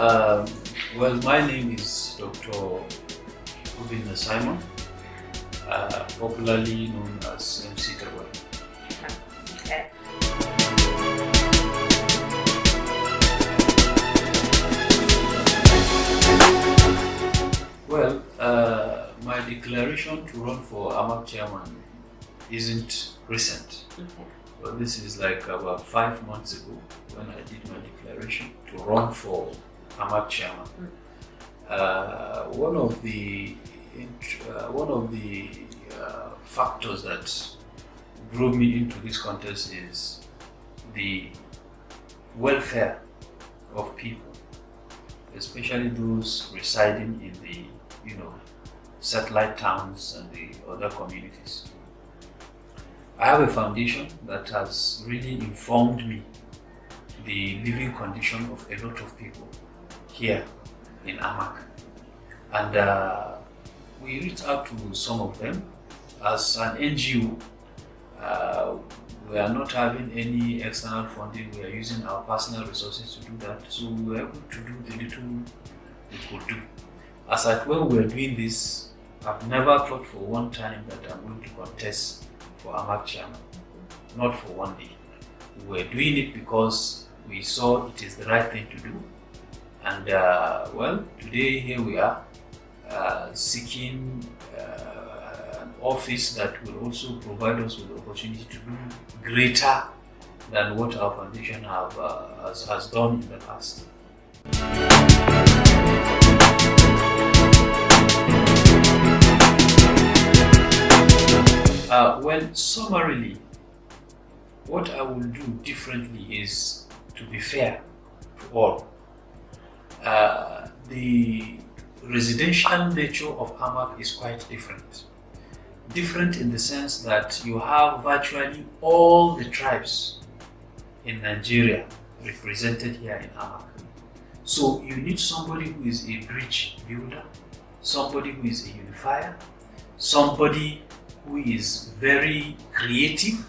Um, well, my name is Dr. Obinna-Simon, popularly known as MC Tagwaye. Okay. Well, my declaration to run for AMAC chairman isn't recent. Okay. Well, this is like about 5 months ago when I did my declaration to run for AMAC chairman. One of the factors that drew me into this contest is the welfare of people, especially those residing in the satellite towns and the other communities. I have a foundation that has really informed me the living condition of a lot of people here in AMAC, and we reached out to some of them. As an NGO, we are not having any external funding. We are using our personal resources to do that, so we were able to do the little we could do. As at when we were doing this, I've never thought for one time that I'm going to contest for AMAC chairman, not for one day. We were doing it because we saw it is the right thing to do, and well, today here we are seeking an office that will also provide us with the opportunity to do greater than what our foundation has done in the past. Well, summarily, what I will do differently is to be fair to all. The residential nature of AMAC is quite different. Different in the sense that you have virtually all the tribes in Nigeria represented here in AMAC. So you need somebody who is a bridge builder, somebody who is a unifier, somebody who is very creative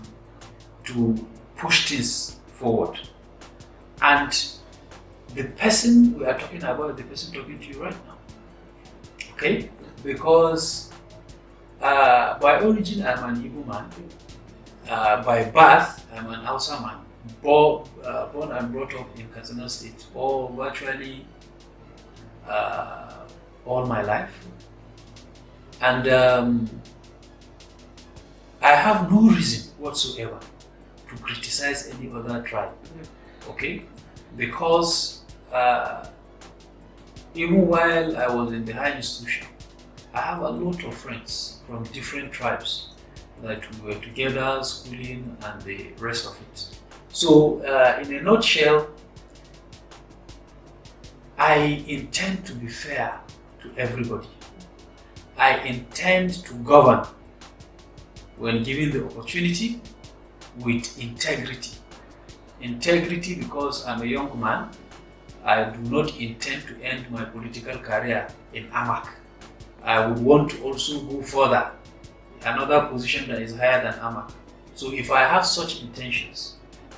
to push things forward. And the person we are talking about, the person talking to you right now, okay? Because by origin I'm an Igbo man, by birth I'm an Hausa man, born and brought up in Katsina State, or virtually all my life. And I have no reason whatsoever to criticize any other tribe, okay? Because even while I was in the high institution, I have a lot of friends from different tribes that we were together schooling and the rest of it. So in a nutshell, I intend to be fair to everybody. I intend to govern when given the opportunity with integrity. Integrity because I'm a young man. I do not intend to end my political career in AMAC. I would want to also go further, another position that is higher than AMAC. So if I have such intentions,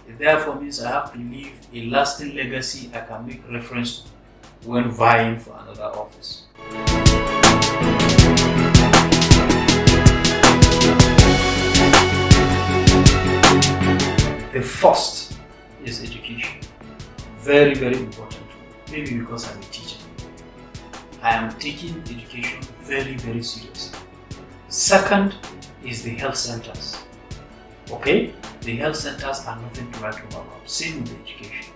it therefore means I have to leave a lasting legacy I can make reference to when vying for another office. The first is education. Very, very important to me. Maybe because I'm a teacher. I am taking education very, very seriously. Second is the health centers. Okay? The health centers are nothing to write home about. Same with the education.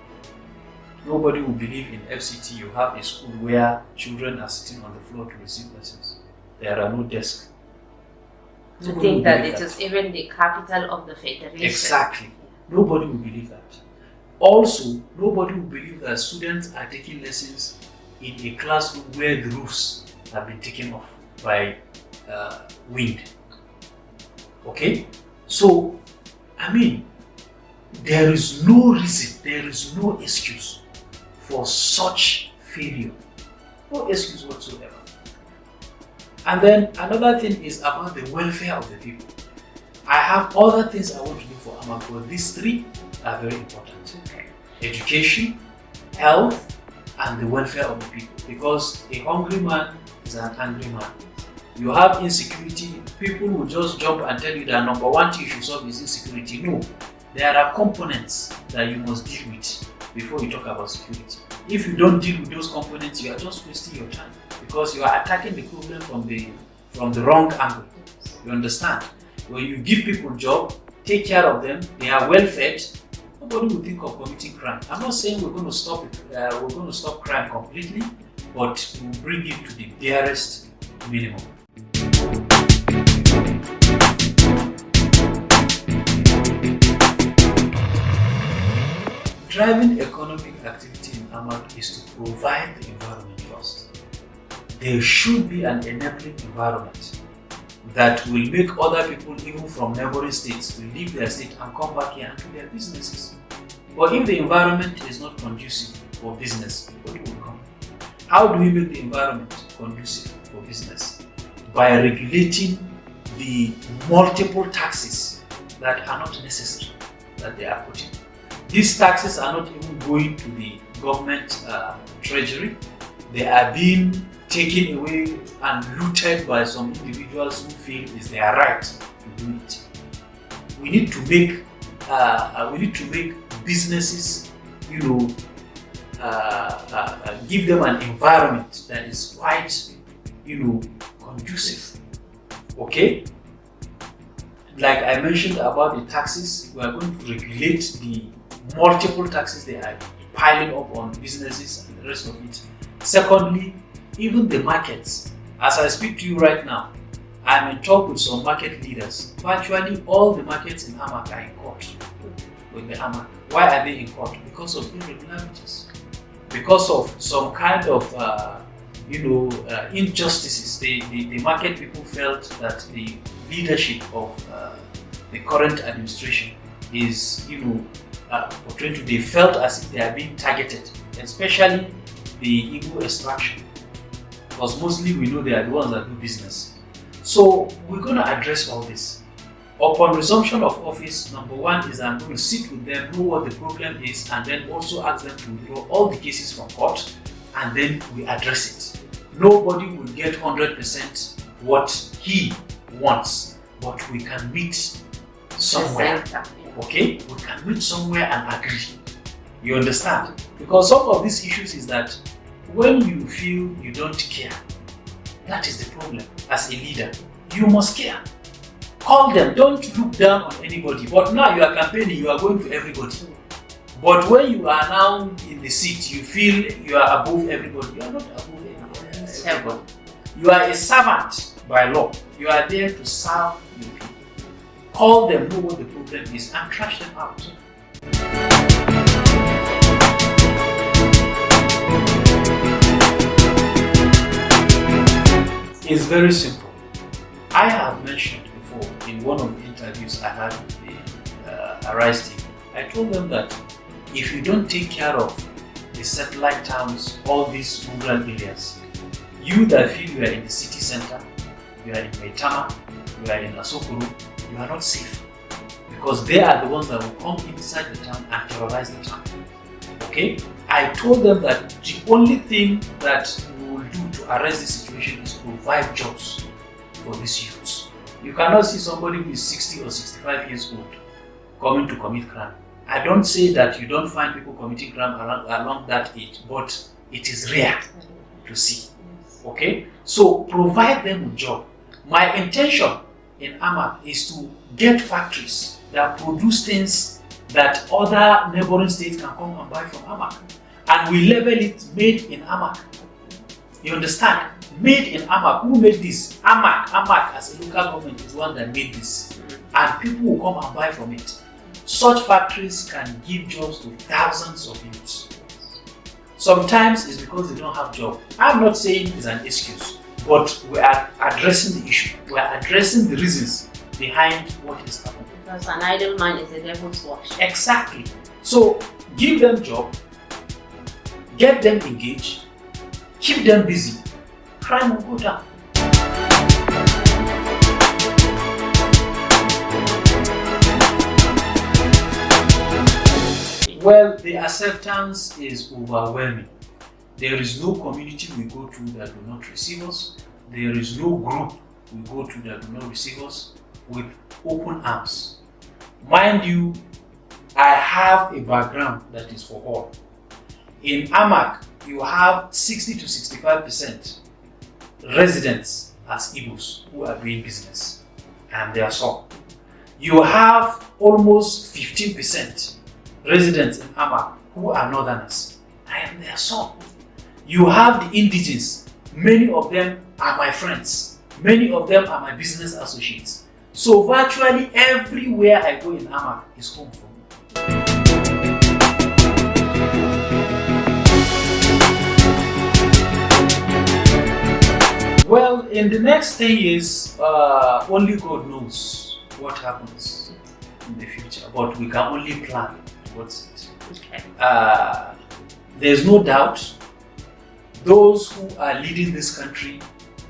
Nobody will believe in FCT you have a school where children are sitting on the floor to receive lessons. There are no desks. To think that it is even the capital of the federation. Exactly. Nobody will believe that. Also, nobody will believe that students are taking lessons in a classroom where the roofs have been taken off by wind. Okay? So, I mean, there is no reason, there is no excuse for such failure. No excuse whatsoever. And then another thing is about the welfare of the people. I have other things I want to do for AMAC, but these three are very important. Okay. Education, health, and the welfare of the people. Because a hungry man is an angry man. You have insecurity, people will just jump and tell you that number one thing you should solve is insecurity. No, there are components that you must deal with before you talk about security. If you don't deal with those components, you are just wasting your time because you are attacking the problem from the wrong angle. You understand? When you give people job, take care of them, they are well fed, nobody will think of committing crime. I'm not saying we're going to stop crime completely, but we'll bring it to the barest minimum. Driving economic activity in Amak is to provide the environment first. There should be an enabling environment that will make other people, even from neighboring states, to leave their state and come back here and do their businesses. But if the environment is not conducive for business, nobody will come. How do we make the environment conducive for business? By regulating the multiple taxes that are not necessary that they are putting. These taxes are not even going to the government treasury. They are being taken away and looted by some individuals who feel it's their right to do it. We need to make businesses, give them an environment that is quite, conducive. Okay? Like I mentioned about the taxes, we are going to regulate the multiple taxes they are piling up on businesses and the rest of it. Secondly, even the markets. As I speak to you right now, I'm in talk with some market leaders. Virtually all the markets in Amak are in court with the Amak. Why are they in court? Because of irregularities. Because of some kind of injustices. The market people felt that the leadership of the current administration is, they felt as if they are being targeted, especially the Igbo extraction. Because mostly we know they are the ones that do business. So we're going to address all this. Upon resumption of office, number one is I'm going to sit with them, know what the problem is, and then also ask them to withdraw all the cases from court, and then we address it. Nobody will get 100% what he wants, but we can meet somewhere. Okay? We can meet somewhere and agree. You understand? Because some of these issues is that when you feel you don't care, that is the problem. As a leader, you must care. Call them, don't look down on anybody. But now you are campaigning, you are going to everybody. But when you are now in the seat, you feel you are above everybody. You are not above everybody. You are a servant by law. You are there to serve the people. Call them, know what the problem is, and trash them out. It's very simple. I have mentioned before in one of the interviews I had with the Arise team, I told them that if you don't take care of the satellite towns, all these rural areas, you that feel you are in the city center, you are in Maitama, you are in Asokoro, you are not safe. Because they are the ones that will come inside the town and terrorize the town. Okay? I told them that the only thing that we will do to arrest this situation is provide jobs for these youths. You cannot see somebody who is 60 or 65 years old coming to commit crime. I don't say that you don't find people committing crime along that age, but it is rare to see. Okay? So provide them a job. My intention in Amak is to get factories that produce things that other neighboring states can come and buy from Amak. And we label it made in Amak. You understand? Made in Amak. Who made this? Amak. Amak as a local government is the one that made this. And people will come and buy from it. Such factories can give jobs to thousands of youths. Sometimes it's because they don't have jobs. I'm not saying it's an excuse, but we are addressing the issue. We are addressing the reasons behind what is happening. Because an idle man is a devil's wash. Exactly. So give them job, get them engaged, keep them busy. Crime will go down. Well, the acceptance is overwhelming. There is no community we go to that will not receive us. There is no group we go to that will not receive us with open arms. Mind you, I have a background that is for all. In Amak, you have 60 to 65% residents as Igbos who are doing business, and they are some. You have almost 15% residents in Amak who are northerners, and they are some. You have the indigenes, many of them are my friends, many of them are my business associates. So virtually everywhere I go in Amak is home for me. Well, in the next 10 years, only God knows what happens in the future, but we can only plan towards it. Okay. There's no doubt those who are leading this country,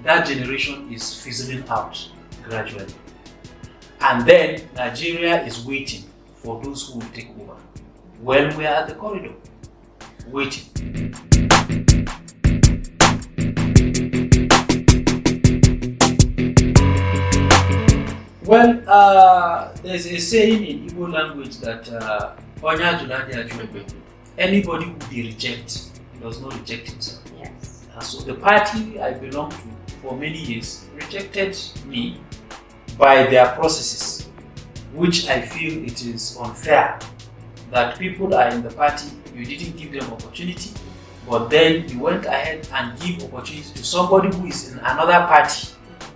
that generation is fizzling out gradually. And then Nigeria is waiting for those who will take over. Well, we are at the corridor, waiting. Well, there's a saying in Igbo language that anybody who they reject does not reject himself. Yes. So the party I belong to for many years rejected me by their processes, which I feel it is unfair that people are in the party, you didn't give them opportunity, but then you went ahead and give opportunity to somebody who is in another party,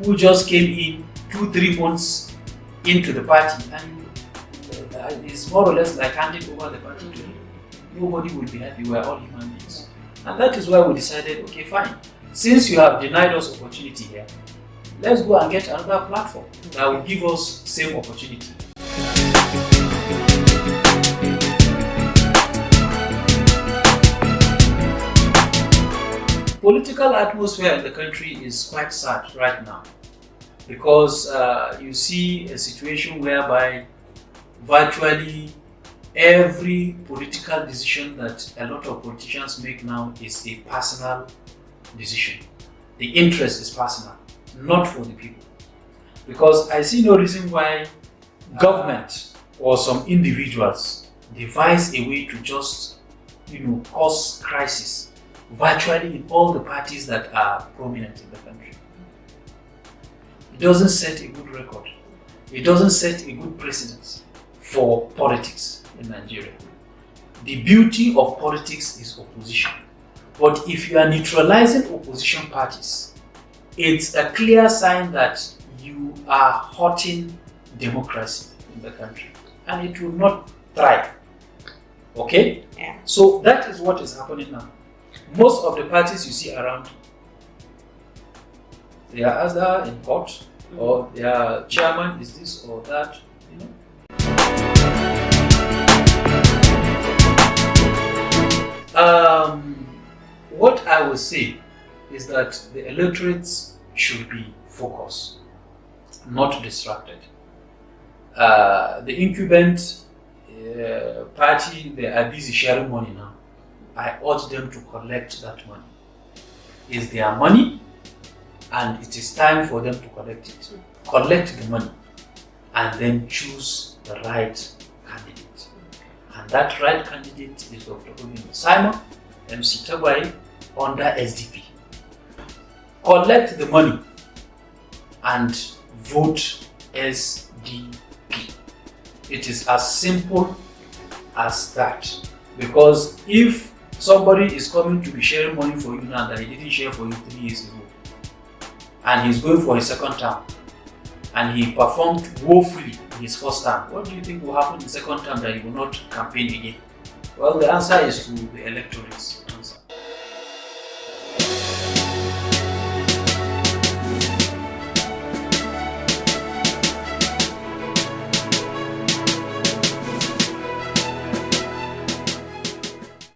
who just came in 2-3 months into the party, and it's more or less like handing over the party to him. Nobody will be happy. We are all human beings. And that is why we decided, okay, fine. Since you have denied us opportunity here, let's go and get another platform that will give us same opportunity. Political atmosphere in the country is quite sad right now, because you see a situation whereby virtually every political decision that a lot of politicians make now is a personal decision. The interest is personal, not for the people. Because I see no reason why government or some individuals devise a way to just, cause crisis virtually in all the parties that are prominent in the country. It doesn't set a good record. It doesn't set a good precedence for politics in Nigeria. The beauty of politics is opposition. But if you are neutralizing opposition parties, it's a clear sign that you are hurting democracy in the country, and it will not thrive. Okay? Yeah. So that is what is happening now. Most of the parties you see around, they are either in court, or their chairman is this or that, What I will say is that the electorates should be focused, not distracted. The incumbent party, they are busy sharing money now. I urge them to collect that money. It's their money, and it is time for them to collect it. Collect the money, and then choose the right candidate. And that right candidate is Dr. Obinna-MC Tagwaye under SDP. Collect the money and vote SDP. It is as simple as that. Because if somebody is coming to be sharing money for you now that he didn't share for you 3 years ago, and he's going for his second term, and he performed woefully in his first term, what do you think will happen in the second term that he will not campaign again? Well, the answer is to the electorates.